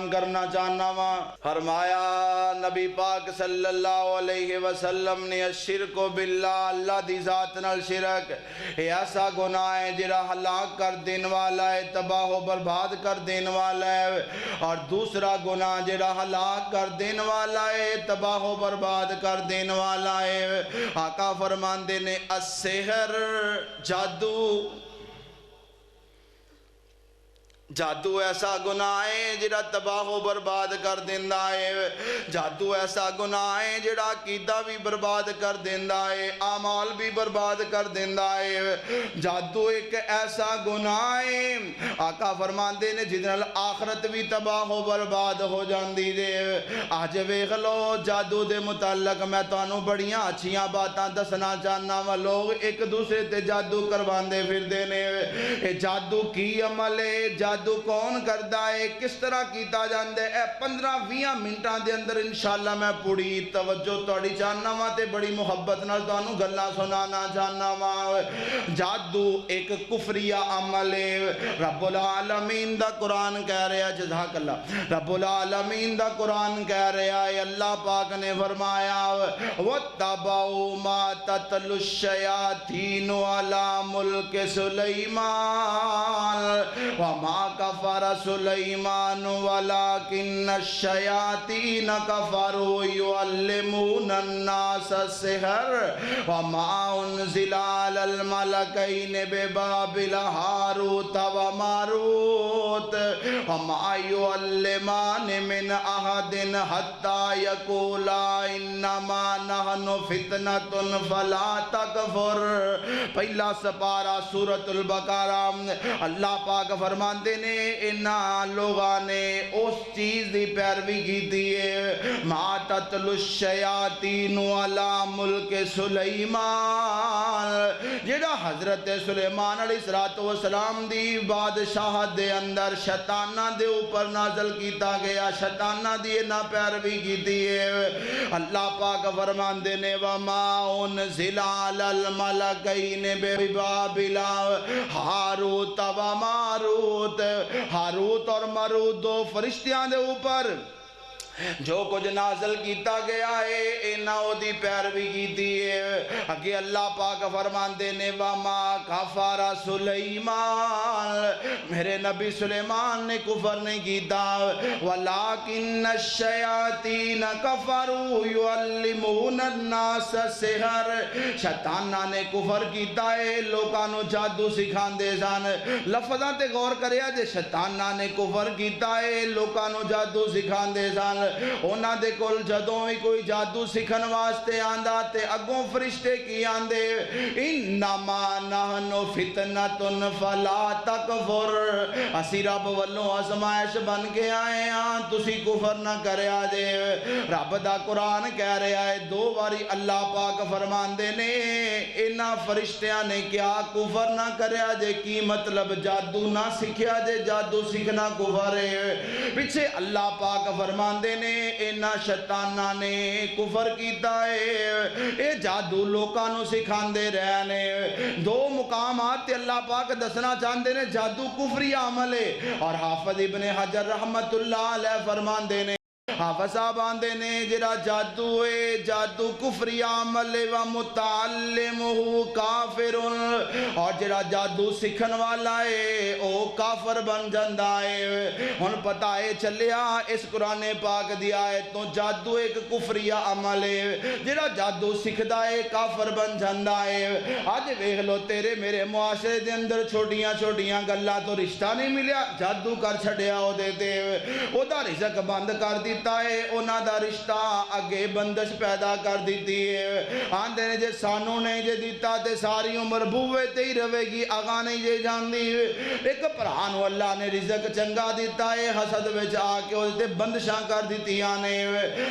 بیان کرنا چاہنا وا۔ فرمایا نبی پاک صلی اللہ علیہ وسلم نے الشرک باللہ، اللہ دی ذات نال شرک ایسا گناہ ہے جڑا ہلاک کر دین والا ہے، تباہ و برباد کر دین والا ہے، اور دوسرا گناہ جڑا ہلاک کر دین والا ہے، تباہ و برباد کر دین والا ہے۔ آقا فرماندے نے السحر، جادو، جادو ایسا گناہ ہے جڑا تباہ و برباد کر دیندہ ہے، جادو ایسا گناہ ہے جڑا عقیدہ بھی برباد کر دیندہ ہے، اعمال بھی برباد کر دیندہ ہے۔ جادو ایک ایسا گناہ ہے آقا فرماندے نے جنرل آخرت بھی تباہ و برباد ہو جاندی دے۔ آج ویکھ لو جادو دے متعلق میں تانوں بڑیاں اچھیاں باتاں دسنا چاہنا وا، لوگ ایک دوسرے تے جادو کرواندے پھر دینے۔ اے جادو کی عمل ہے، جادو کون کردہ ہے، کس طرح کیتا جاندے، اے 15-20 منٹاں دے اندر انشاءاللہ میں پوری توجہ توڑی چاہنا وا تے بڑی محبت نال تانوں گلاں سنانا چاہنا وا۔ جادو ایک کفریہ عمل ہے، رب العالمین دا قرآن کہہ رہا، جزاک اللہ، رب العالمین دا قرآن کہہ رہا ہے، اللہ پاک نے فرمایا وَاتَّبَعُوا مَا تَتْلُو الشَّيَاطِينُ عَلَى مُلْكِ سُلَيْمَانَ وَمَا كَفَرَ سُلَيْمَانُ وَلَكِنَّ الشَّيَاطِينَ كَفَرُوا يُعَلِّمُونَ النَّاسَ السِّحْرَ وَمَا أُنزِلَ عَلَى الْمَلَكَيْنِ بِبَابِلَ هَارُوتَ وَمَارُوتَ وَمَا يُعَلِّمَانِ مِنْ أَحَدٍ حَتَّى يَقُولَا إِنَّمَا نَحْنُ فِتْنَةٌ فَلَا تَكْفُرْ۔ پہلا سپارہ سورۃ البقرہ، اللہ پاک فرماندے نے انہاں لوگاں نے اس چیز دی پیروی کی دیئے ما تتلو الشیاطین علی ملک سلیمان، جڑا حضرت سلیمان علیہ السلام دی بادشاہت دے اندر شیطانہ دے اوپر نازل کیتا گیا، شیطانہ دی نہ پیروی کی دیئے۔ اللہ پاک فرماندے نے وما انزل علی الملکین ببابل ہاروت و ماروت، ہاروت اور ماروت دو فرشتیاں دے اوپر جو کچھ نازل کیتا گیا ہے انہوں دی پیروی کیتی ہے۔ اگے اللہ پاک فرماندے نے وَمَا كَفَرَ سُلَيْمَانَ، میرے نبی سلیمان نے کفر نہیں کیتا، وَلَكِنَّ الشَّيَاطِينَ كَفَرُوا يُعَلِّمُونَ النَّاسَ السِّحْرَ، شیطانہ نے کفر کیتا ہے، لوکانو جادو سکھان دے سان۔ لفظاں تے غور کریا جے شیطانہ نے کفر کیتا ہے، لوکانو جادو سکھان دے سان، اونا دے کول جدوں ہی کوئی جادو سکھن واسطے آندہ تے اگوں فرشتے کی آندے انما نحنو فتنۃ فلا تکفر، اسی رب والوں آزمائش بن کے آئے ہاں، تسی کفر نہ کرے آجے۔ رب دا قرآن کہہ رہا ہے دو باری اللہ پاک فرمان دینے انہا فرشتیاں نے کیا کفر نہ کرے آجے، کی مطلب جادو نہ سکھے آجے، جادو سکھنا کفر ہے۔ پیچھے اللہ پاک فرمان دینے انہا شیطانہ نے کفر کیتا ہے، اے جادو لوکانو سکھان دے رہنے۔ دو مقامات اللہ پاک دسنا چاہتے ہیں جادو کفری عمل ہے، اور حافظ ابن حجر رحمت اللہ علیہ فرمان دینے حافظ صاحب آندے نے جڑا جادو ہے جادو کفری عمل و متعلمہ کافر، اور جڑا جادو سکھن والا ہے او کافر بن جاندہ ہے۔ ہن پتہ ہے چلیا اس قرآن پاک دی آیت تو جادو ایک کفری عمل ہے، جڑا جادو سکھدا ہے کافر بن جاندہ ہے۔ آج ویکھ لو تیرے میرے معاشرے دے اندر چھوٹیاں چھوٹیاں گلاں تو رشتہ نہیں ملیا، جادو کر چھڑیا ہو دیتے او دا رزق بند کر دیتا ہے، اونا دا رشتہ اگے بندش پیدا کر دیتی ہے۔ آندے نے جے سانو نہیں جے دیتا تے ساری عمر بھوے تے ہی روے گی، آگاں نہیں جے جاندی۔ ایک پرانو اللہ نے رزق چنگا دیتا ہے، حسد وچ آکے ہوتے بندشاں کر دیتی آنے۔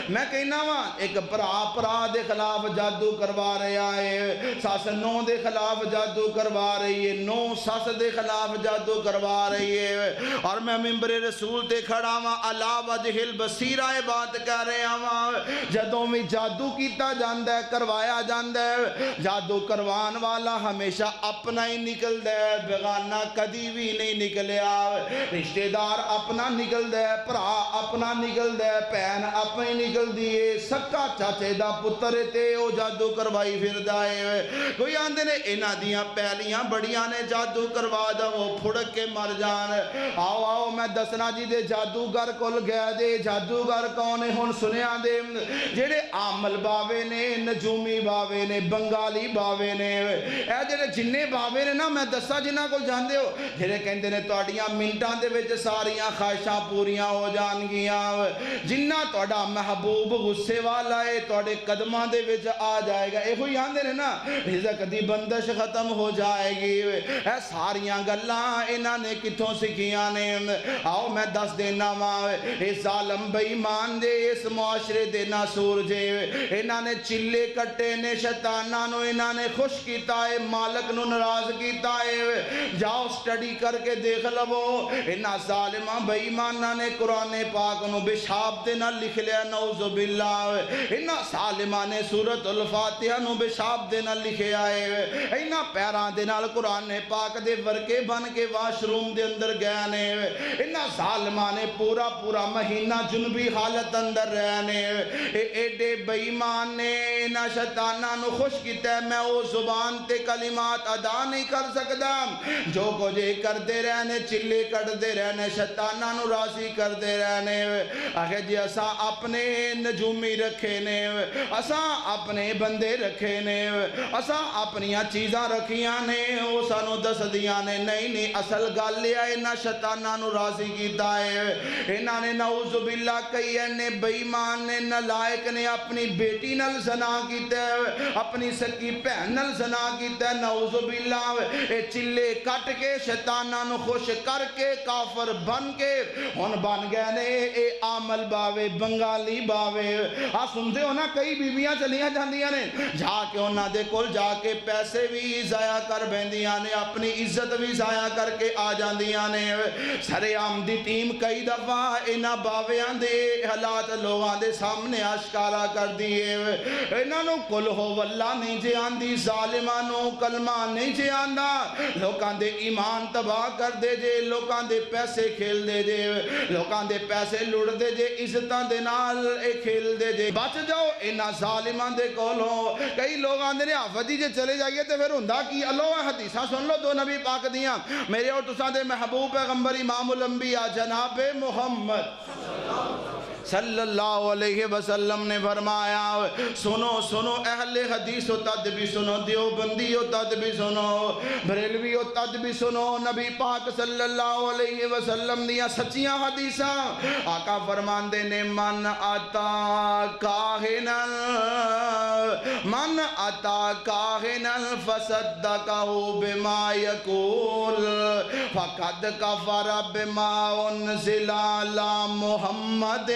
میں کہنا ہاں ایک پرا دے خلاف جادو کروا رہا ہے، ساس نو دے خلاف جادو کروا رہی ہے، نو ساس دے خلاف جادو کروا رہی ہے، اور میں ممبر رسول تے کھڑا ہاں علا وجہ البصیرہ بات کر رہے ہیں۔ جدوں میں جادو کیتا جاندہ ہے کروایا جاندہ ہے، جادو کروان والا ہمیشہ اپنا ہی نکل دے، بغانہ کدی بھی نہیں نکلیا، رشتہ دار اپنا نکل دے، پرا اپنا نکل دے بہن اپنی نکل دیے سکا چاچے دا پتر تے او جادو کروائی پھر دائے کوئی آندے نے اینا دیاں پہلیاں بڑیاں نے جادو کروا دا وہ پھڑک کے مر جان آؤ آؤ میں دسنا جی دے جادوگر کل گیا دے جادوگر کونے ہون سنیا دے جیڑے عامل باوے نے نجومی باوے نے بنگالی باوے نے اے جیڑے جننے باوے نے نا میں دسا جنہ کو جان دے ہو جیڑے کہندے نے توڑیاں منٹان دے وچ ساریاں خواہشاں پوریاں ہو جان گیاں جنہ توڑا محبوب غصے والا ہے توڑے قدمان دے وچ آ جائے گا اے ہوئی آندے نے نا رزق دی بندش ختم ہو جائے گی اے ساریاں گلاں انہاں نے کتھوں سکھیاں نے آؤ میں دس دینا ماں اے ظالم بے ایمان دے اس معاشرے دے ناسور جے انہاں نے چلے کٹے نے شیطاناں نو انہاں نے خوش کیتا ہے مالک نو ناراض کیتا ہے جاؤ سٹڈی کر کے دیکھ لو انہاں ظالماں بے ایماناں نے قرآن پاک نو بشاب دے نہ لکھ لیا نعوذ باللہ انہاں ظالماں نے سورۃ الفاتحہ نو بشاب دے نہ لکھے آئے انہاں پیران دے نال قرآن پاک دے ورکے بن کے واش روم دے اندر گیا نے انہاں ظالماں نے پورا پورا مہینہ جنبی حالت اندر رہنے ایڈے بے ایمان نے انہاں شیطاناں نو خوش کیتا ہے میں وہ زبان تے کلمات ادا نہیں کر سکتا جو کو جے کر دے رہنے چلے کٹ دے رہنے شیطاناں نو راضی کر دے رہنے آخر جی اساں اپنے نجومی رکھے نے اساں اپنے بندے رکھے نے اساں اپنیاں چیزاں رکھیاں نے وہ سانو دس دیاں نے نہیں اصل گل لیا انہاں شیطاناں نو راضی کیتا ہے انہاں نے نعوذ باللہ کئی اینے بے ایمان نے نالائق نے اپنی بیٹی نال زنا کیتا ہے اپنی سکی بہن نال زنا کیتا ہے نعوذ باللہ اے چلے کٹ کے شیطاناں نو خوش کر کے کافر بن کے ہن بن گئے نے اے عامل باوے بنگالی باوے سنتے ہو نا کئی بیویاں چلیاں جاندیاں نے جا کے انہاں دے کول جا کے پیسے بھی ضائع کر بیندیاں نے اپنی عزت بھی ضائع کر کے آ جاندیاں نے سرے عام دی ٹیم کئی دفعہ انہاں باویاں دے حالات لوگاں دے سامنے آشکارا کر دیئے انہاں نو کل ہو واللہ نہیں جے آندی ظالماں نو کلمہ نہیں جے آندہ لوکاں دے ایمان تباہ کر دے جے لوکاں دے پیسے کھیل دے جے لوکاں دے پیسے لڑ دے جے عزتاں دے نال اے کھیل دے جے بچ جاؤ انہاں ظالماں دے کولوں کئی لوگ آندے نے آفتی جے چلے جائیے تے پھر ہندہ کی اللہ حدیثہ سن لو دو نبی پاک دیاں میرے اور تساں دے محبوب پیغمبر امام الانبیاء جناب محمد صلی اللہ علیہ وسلم نے فرمایا سنو سنو اہل حدیث و تد بھی سنو دیوبندی و تد بھی سنو بریلوی و تد بھی سنو نبی پاک صلی اللہ علیہ وسلم دیا سچیاں حدیثاں آقا فرماندے نے من آتا کاہنن فصدقہو بما یقول فقد کفر بما انزل علی محمد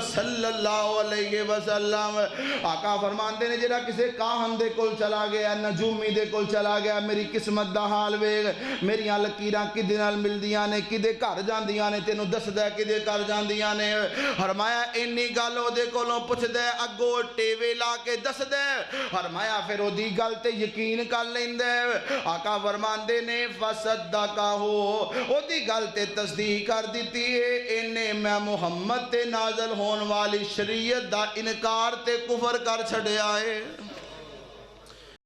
صلی اللہ علیہ وسلم آقا فرماندے نے جڑا کسے کاہن دے کول چلا گیا نجومی دے کول چلا گیا میری قسمت دا حال ویگ میریاں لکیراں کدے نال ملدیاں نے کدے گھر جاندیاں نے تینوں دس دے کدے گھر جاندیاں نے فرمایا انی گل او دے کولوں پوچھ دے اگو ٹیوے لا کے دس دے فرمایا پھر او دی گل تے یقین کر لیندے آقا فرماندے نے فصدقہو او دی گل تے تصدیق کر دیتی ہے انہیں میں محمد تے نازل ہون والی شریعت دا انکار تے کفر کر چھڑے آئے